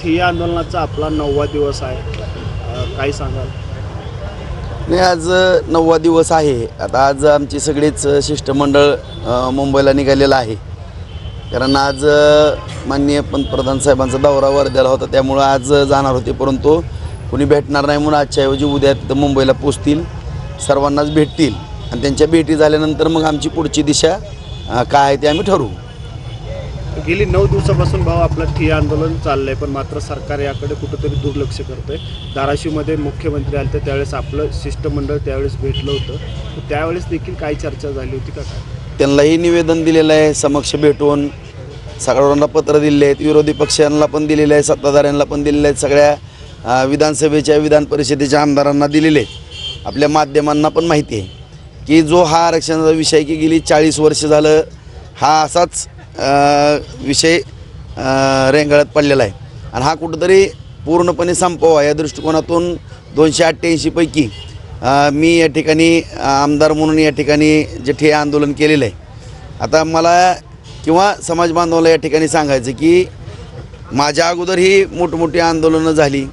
ठिय्या आंदोलनाचा आपला 9वा दिवस आहे, काय सांगाल? नाही, आज 9वा दिवस आहे. आता आज आमची सगळीच शिष्टमंडळ मुंबईला निघालेलं आहे. कारण आज माननीय पंतप्रधान साहेबांचा दौरा वर्ध्याला होता, त्यामुळं आज जाणार होते, परंतु कोणी भेटणार नाही म्हणून आजच्याऐवजी उद्या तिथं मुंबईला पोचतील, सर्वांनाच भेटतील आणि त्यांच्या भेटी झाल्यानंतर मग आमची पुढची दिशा काय आहे ते आम्ही ठरवू. गेली 9 दिवसापासून भाऊ आपलं ठिय्या आंदोलन चाललंय, पण मात्र सरकार याकडे कुठंतरी दुर्लक्ष करतंय. धाराशिवमध्ये मुख्यमंत्री आले तर त्यावेळेस आपलं शिष्टमंडळ त्यावेळेस भेटलं होतं, त्यावेळेस देखील काही चर्चा झाली होती का काय? त्यांनाही निवेदन दिलेलं आहे, समक्ष भेटून सगळ्यांना पत्र दिले आहेत, विरोधी पक्षांना पण दिलेले आहे, सत्ताधाऱ्यांना पण दिलेले आहेत, सगळ्या विधानसभेच्या विधान परिषदेच्या आमदारांना दिलेले आहेत. आपल्या माध्यमांना पण माहिती आहे की जो हा आरक्षणाचा विषय की गेली 40 वर्ष झालं हा असाच विषय रेंगाळत पडलेला आहे आणि हा कुठंतरी पूर्णपणे संपवा या दृष्टिकोनातून 288 पैकी मी या ठिकाणी आमदार म्हणून या ठिकाणी जे ठिय्या आंदोलन केलेलं आहे. आता मला किंवा समाज बांधवाला या ठिकाणी सांगायचं की माझ्या अगोदर ही मोठमोठी आंदोलनं झाली,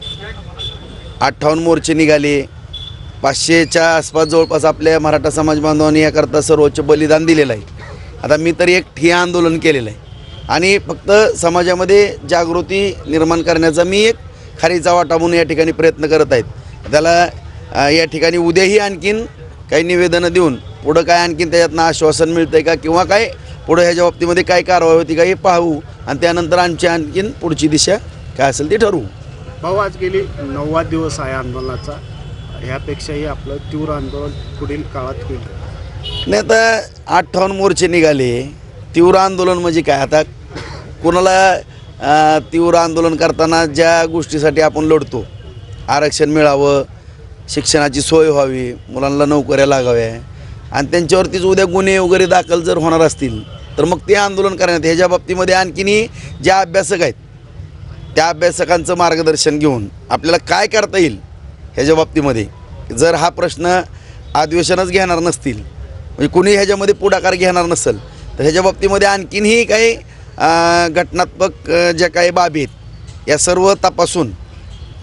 58 मोर्चे निघाले, 500च्या आसपास जवळपास आपल्या मराठा समाज बांधवांनी याकरता सर्वोच्च बलिदान दिलेलं आहे. आता मी तर एक ठिय्या आंदोलन केलेलं आहे आणि फक्त समाजामध्ये जागृती निर्माण करण्याचा मी एक खारीचा वाटा म्हणून या ठिकाणी प्रयत्न करत आहेत. त्याला या ठिकाणी उद्याही आणखीन काही निवेदनं देऊन पुढं काय आणखीन त्याच्यातनं आश्वासन मिळतं आहे का किंवा काय पुढं ह्याच्या बाबतीमध्ये काय कारवाई होती का हे पाहू आणि त्यानंतर आमची आणखीन पुढची दिशा काय असेल ती ठरवू. भाऊ आज गेली 9वा दिवस आहे आंदोलनाचा, ह्यापेक्षाही आपलं तीव्र आंदोलन पुढील काळात होईल. नाही, आता 58 मोर्चे निघाले, तीव्र आंदोलन म्हणजे काय? आता कोणाला तीव्र आंदोलन करताना ज्या गोष्टीसाठी आपण लढतो, आरक्षण मिळावं, शिक्षणाची सोय व्हावी, मुलांना नोकऱ्या लागाव्या आणि त्यांच्यावरतीच उद्या गुन्हे वगैरे दाखल जर होणार असतील तर मग ते आंदोलन करण्यात ह्याच्या बाबतीमध्ये आणखीनही ज्या अभ्यासक आहेत त्या अभ्यासकांचं मार्गदर्शन घेऊन आपल्याला काय करता येईल ह्याच्या बाबतीमध्ये, जर हा प्रश्न अधिवेशनच घेणार नसतील म्हणजे कुणी ह्याच्यामध्ये पुढाकार घेणार नसेल तर ह्याच्या बाबतीमध्ये आणखीनही काही घटनात्मक ज्या काही बाबी आहेत या सर्व तपासून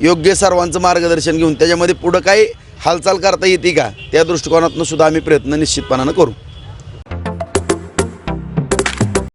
योग्य सर्वांचं मार्गदर्शन घेऊन त्याच्यामध्ये पुढं काही हालचाल करता येते का त्या दृष्टिकोनातून सुद्धा आम्ही प्रयत्न निश्चितपणानं करू.